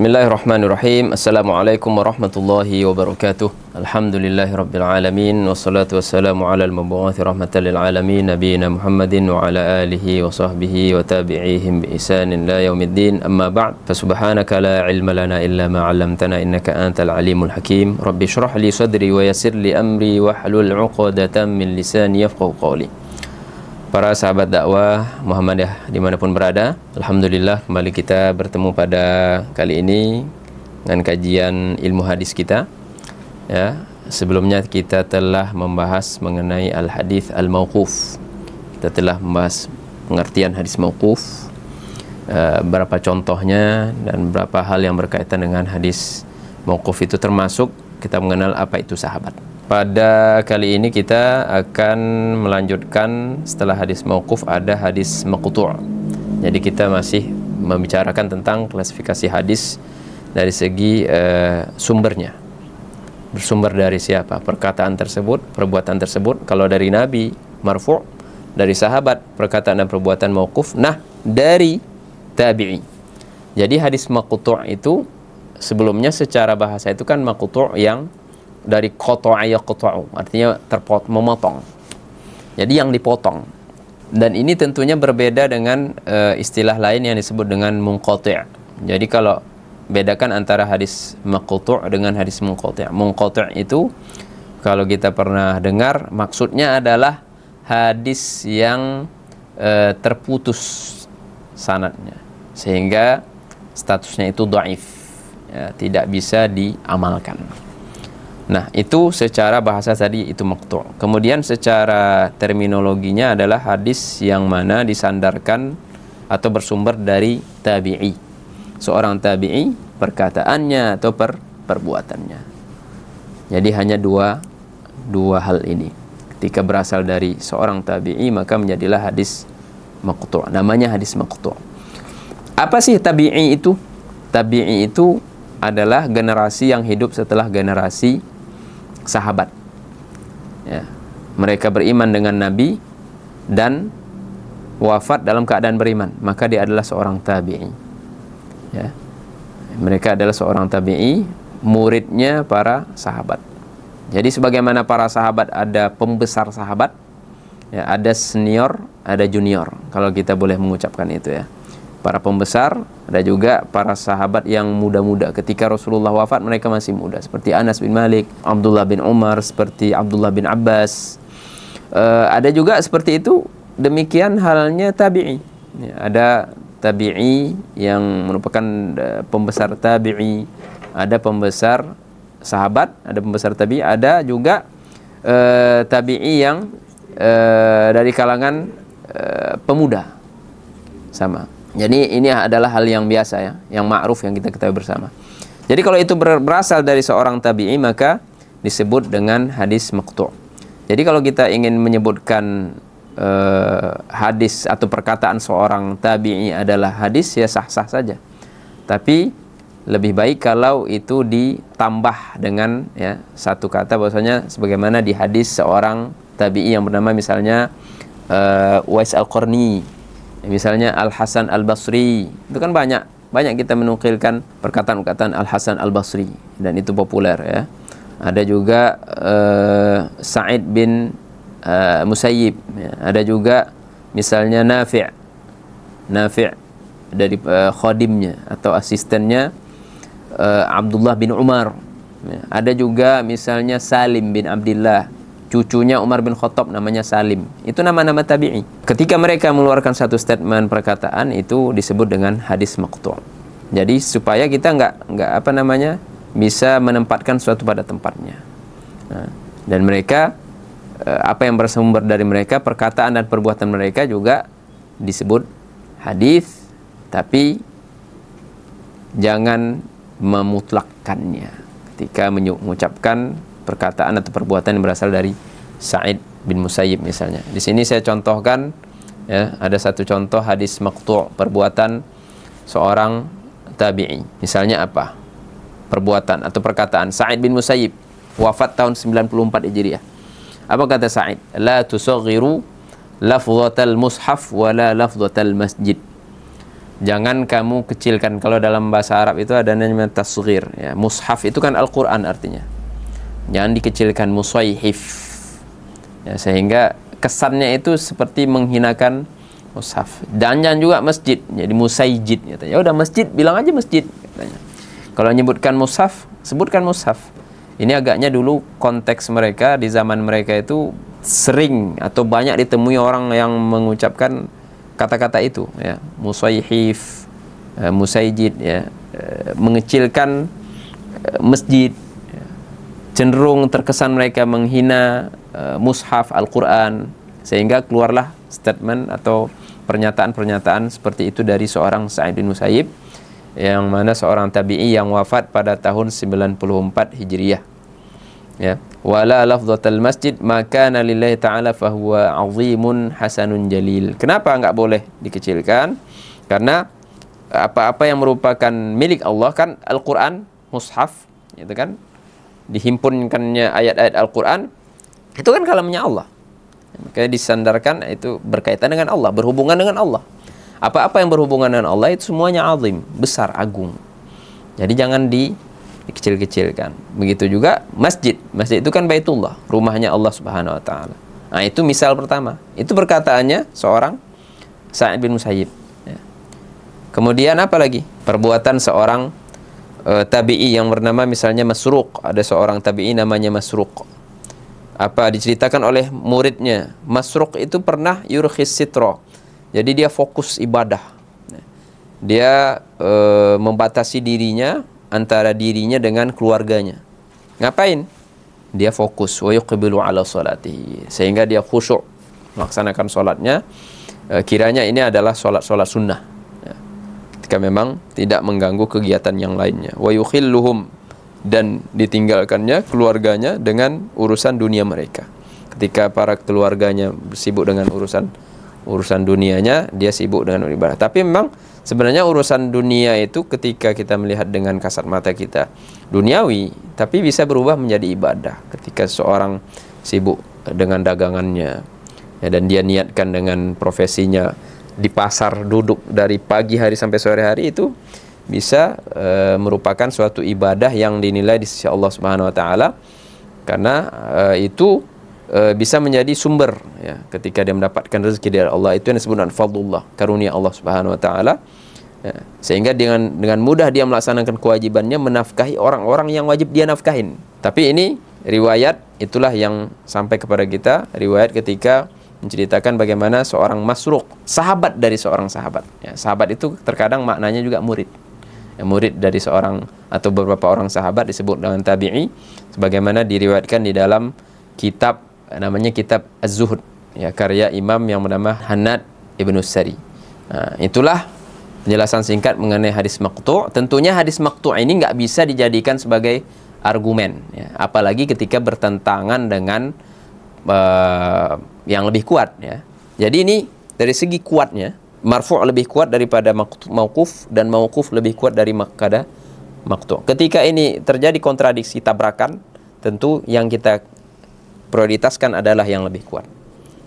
Bismillahirrahmanirrahim. Assalamualaikum warahmatullahi wabarakatuh. Alhamdulillahirabbil alamin wassalatu wassalamu ala al-mab'uuts rahmatan lil alamin nabiyina Muhammadin wa ala alihi wa sahbihi wa tabi'ihim bi ihsanin la yaumiddin. Amma ba'd. Fa subhanaka la ilma lana illa ma 'allamtana innaka antal alimul hakim. Rabbi shrah li sadri wa yassir li amri wahlul 'uqdatam min lisani yafqahu qawli. Para sahabat dakwah Muhammadiyah dimanapun berada, alhamdulillah kembali kita bertemu pada kali ini dengan kajian ilmu hadis kita. Ya, sebelumnya kita telah membahas mengenai al-hadis al-mauquf. Kita telah membahas pengertian hadis mauquf, berapa contohnya dan berapa hal yang berkaitan dengan hadis mauquf itu, termasuk kita mengenal apa itu sahabat. Pada kali ini kita akan melanjutkan, setelah hadis mauquf ada hadis maqtu'. Jadi kita masih membicarakan tentang klasifikasi hadis dari segi sumbernya. Bersumber dari siapa? Perkataan tersebut, perbuatan tersebut. Kalau dari Nabi marfu', dari sahabat perkataan dan perbuatan mauquf. Nah, dari tabi'i. Jadi hadis maqtu' itu sebelumnya secara bahasa itu kan maqtu' yang dari qata'a yaqta'u, artinya memotong. Jadi yang dipotong. Dan ini tentunya berbeda dengan istilah lain yang disebut dengan munqati'. Jadi kalau bedakan antara hadis maqtu' dengan hadis munqati'. Munqati' itu kalau kita pernah dengar, maksudnya adalah hadis yang terputus sanadnya, sehingga statusnya itu dhaif, ya, tidak bisa diamalkan. Nah, itu secara bahasa tadi itu maqtu'. Kemudian secara terminologinya adalah hadis yang mana disandarkan atau bersumber dari tabi'i. Seorang tabi'i, perkataannya atau perbuatannya. Jadi hanya dua hal ini. Ketika berasal dari seorang tabi'i, maka menjadilah hadis maqtu'. Namanya hadis maqtu'. Apa sih tabi'i itu? Tabi'i itu adalah generasi yang hidup setelah generasi sahabat. Ya. Mereka beriman dengan Nabi dan wafat dalam keadaan beriman, maka dia adalah seorang tabi'i. Ya. Mereka adalah seorang tabi'i, muridnya para sahabat. Jadi sebagaimana para sahabat ada pembesar sahabat, ya, ada senior, ada junior, kalau kita boleh mengucapkan itu, ya. Para pembesar, ada juga para sahabat yang muda-muda. Ketika Rasulullah wafat, mereka masih muda, seperti Anas bin Malik, Abdullah bin Umar, seperti Abdullah bin Abbas. Ada juga seperti itu. Demikian halnya tabi'i. Ya, ada tabi'i yang merupakan pembesar tabi'i, ada pembesar sahabat, ada pembesar tabi'i, ada juga tabi'i yang dari kalangan pemuda. Sama. Jadi ini adalah hal yang biasa, ya, yang ma'ruf, yang kita ketahui bersama. Jadi kalau itu berasal dari seorang tabi'i, maka disebut dengan hadis maqtu'. Jadi kalau kita ingin menyebutkan hadis atau perkataan seorang tabi'i adalah hadis, ya sah-sah saja. Tapi lebih baik kalau itu ditambah dengan, ya, satu kata, bahwasanya sebagaimana di hadis seorang tabi'i yang bernama misalnya Uwais Al-Qarni, misalnya Al-Hasan Al-Basri. Itu kan banyak kita menukilkan perkataan-perkataan Al-Hasan Al-Basri, dan itu populer, ya. Ada juga Sa'id bin Musayyib, ya. Ada juga misalnya Nafi' dari khadimnya atau asistennya Abdullah bin Umar, ya. Ada juga misalnya Salim bin Abdullah, cucunya Umar bin Khattab, namanya Salim. Itu nama-nama tabi'i. Ketika mereka mengeluarkan satu statement perkataan, itu disebut dengan hadis maqtu'. Jadi supaya kita nggak bisa menempatkan sesuatu pada tempatnya. Nah, dan mereka apa yang bersumber dari mereka, perkataan dan perbuatan mereka juga disebut hadis, tapi jangan memutlakkannya ketika mengucapkan perkataan atau perbuatan yang berasal dari Sa'id bin Musayyib misalnya. Di sini saya contohkan, ya, ada satu contoh hadis maqtu', perbuatan seorang tabi'i. Misalnya apa? Perbuatan atau perkataan Sa'id bin Musayyib, wafat tahun 94 Hijriah. Apa kata Sa'id? La tusaghiru lafzatal mushaf wa la lafzatal masjid. Jangan kamu kecilkan. Kalau dalam bahasa Arab itu ada namanya tasghir, ya. Mushaf itu kan Al-Qur'an artinya. Jangan dikecilkan, musayhif. Ya, sehingga kesannya itu seperti menghinakan mushaf. Dan jangan juga masjid, jadi musayjid katanya. Ya udah masjid, bilang aja masjid katanya. Kalau menyebutkan mushaf, sebutkan mushaf. Ini agaknya dulu konteks mereka di zaman mereka itu sering atau banyak ditemui orang yang mengucapkan kata-kata itu, ya, musayhif, musayjid, ya, mengecilkan masjid, ya. Cenderung terkesan mereka menghina mushaf Al-Quran, sehingga keluarlah statement atau pernyataan-pernyataan seperti itu dari seorang Sa'id bin Musayyib, yang mana seorang tabi'i yang wafat pada tahun 94 Hijriyah, ya. Wala lafzatal masjid maka lillahi ta'ala fahuwa azimun hasanun jalil. Kenapa enggak boleh dikecilkan? Karena apa-apa yang merupakan milik Allah kan Al-Quran, mushaf, itu kan dihimpunkannya ayat-ayat Al-Quran, itu kan kalamnya Allah. Maka disandarkan itu berkaitan dengan Allah, berhubungan dengan Allah. Apa-apa yang berhubungan dengan Allah itu semuanya azim, besar, agung. Jadi jangan dikecil-kecilkan. Begitu juga masjid. Masjid itu kan Baitullah, rumahnya Allah Subhanahu wa taala. Nah, itu misal pertama. Itu perkataannya seorang Sa'id bin Musayyib, ya. Kemudian apa lagi? Perbuatan seorang tabi'i yang bernama misalnya Masruq. Ada seorang tabi'i namanya Masruq. Apa diceritakan oleh muridnya? Masruq itu pernah yurkhis sitra. Jadi dia fokus ibadah. Dia membatasi dirinya, antara dirinya dengan keluarganya. Ngapain? Dia fokus, wa yuqbilu ala salatihi, sehingga dia khusyuk melaksanakan salatnya. Kiranya ini adalah salat sunnah, ya. Ketika memang tidak mengganggu kegiatan yang lainnya. Wa yukhilluhum, dan ditinggalkannya keluarganya dengan urusan dunia mereka. Ketika para keluarganya sibuk dengan urusan dunianya, dia sibuk dengan ibadah. Tapi memang sebenarnya urusan dunia itu ketika kita melihat dengan kasat mata kita duniawi, tapi bisa berubah menjadi ibadah. Ketika seorang sibuk dengan dagangannya, ya, dan dia niatkan dengan profesinya di pasar, duduk dari pagi hari sampai sore hari, itu bisa merupakan suatu ibadah yang dinilai di sisi Allah Subhanahu wa taala, karena itu bisa menjadi sumber, ya, ketika dia mendapatkan rezeki dari Allah. Itu yang disebut dengan fadlullah, karunia Allah Subhanahu wa taala, ya. Sehingga dengan mudah dia melaksanakan kewajibannya, menafkahi orang-orang yang wajib dia nafkahin. Tapi ini riwayat itulah yang sampai kepada kita, riwayat ketika menceritakan bagaimana seorang Masruq, sahabat dari seorang sahabat, ya. Sahabat itu terkadang maknanya juga murid, ya, murid dari seorang atau beberapa orang sahabat disebut dengan tabi'i, sebagaimana diriwayatkan di dalam kitab namanya kitab Az-Zuhud, ya, karya imam yang bernama Hannad Ibnu Sari. Nah, itulah penjelasan singkat mengenai hadis maqtu'. Tentunya hadis maqtu' ini nggak bisa dijadikan sebagai argumen, ya, apalagi ketika bertentangan dengan yang lebih kuat, ya. Jadi ini dari segi kuatnya, marfu' lebih kuat daripada mauquf, dan mauquf lebih kuat daripada maqtu'. Ketika ini terjadi kontradiksi, tabrakan, tentu yang kita prioritaskan adalah yang lebih kuat.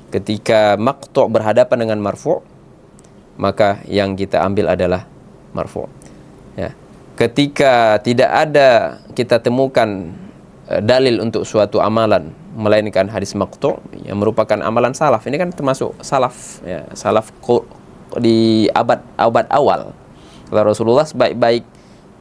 Ketika maqtu' berhadapan dengan marfu', maka yang kita ambil adalah marfu', ya. Ketika tidak ada kita temukan dalil untuk suatu amalan melainkan hadis maqtu' yang merupakan amalan salaf. Ini kan termasuk salaf, ya, salaf di abad awal. Kalau Rasulullah sebaik-baik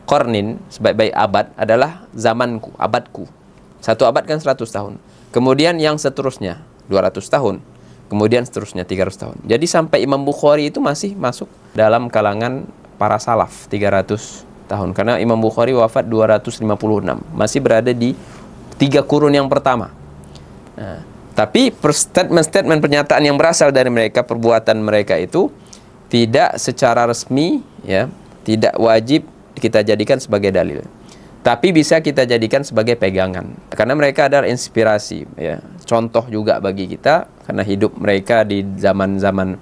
qarnin, sebaik-baik abad adalah zamanku, abadku. Satu abad kan 100 tahun. Kemudian yang seterusnya 200 tahun. Kemudian seterusnya 300 tahun. Jadi sampai Imam Bukhari itu masih masuk dalam kalangan para salaf 300 tahun. Karena Imam Bukhari wafat 256. Masih berada di 3 kurun yang pertama. Nah, tapi statement-statement pernyataan yang berasal dari mereka, perbuatan mereka itu tidak secara resmi, ya, tidak wajib kita jadikan sebagai dalil. Tapi bisa kita jadikan sebagai pegangan, karena mereka adalah inspirasi, ya, contoh juga bagi kita, karena hidup mereka di zaman-zaman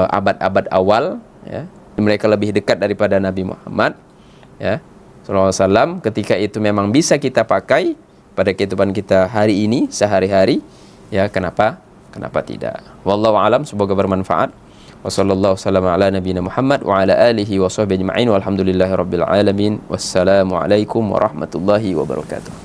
abad-abad awal, ya. Mereka lebih dekat daripada Nabi Muhammad, ya, SAW. Ketika itu memang bisa kita pakai pada kehidupan kita hari ini, sehari-hari, ya, kenapa tidak? Wallahu a'lam, semoga bermanfaat. Wa sallallahu wasallam ala nabiyina Muhammad wa ala alihi wa sahbihi ajma'in walhamdulillahi rabbil alamin. Wassalamualaikum warahmatullahi wabarakatuh.